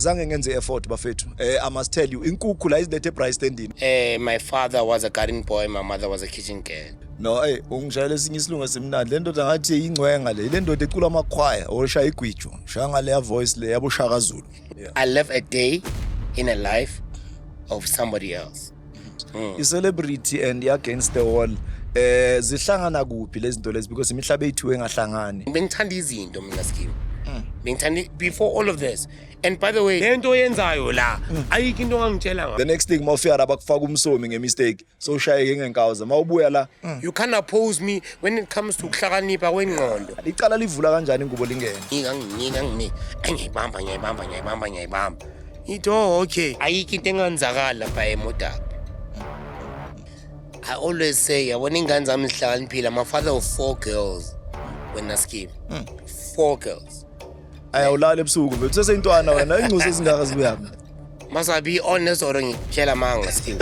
Zange ngenze effort bafethu. I must tell you, inkukhu la izilethe price standing. My father was a garden boy, my mother was a kitchen girl. No, ungishayela esinye isilungu semnandi. Le ndoda ngathi ingcwenga le. Le ndoda ecula amakhwaya oshaya igwijo. Shaya ngale voice le yabo Shaka Zulu. I live a day in a life of somebody else. I-celebrity and against the wall. Zihlangana kuphi lezi zinto lezi because imihlaba ethu engahlangani. Bengithanda izinto mina Skeem. Bengithanda before all of this. And by the way, lento yenzayo la ayikho into ongangitshela ngayo. The next thing mawufika la bakufaka umsomi ngemistake. So ushayeke ngenkawuza. Mawubuya la. You can't oppose me when it comes to ukuhlakanipha kwengqondo. Licala livula kanjani ingubo lingene? Ngiyibamba. Ito okay. Ayikho into engenzakala lapha emodaka. I always say, when ingane zami zihlakaniphile, I'm a father of 4 girls. When I Skeem. 4 girls. Ayawulala ebusuku mfethu seseyintwana wena ingcuso ezingaka zibuyaphi? Must I be honest or ngikutshela manga Skeem?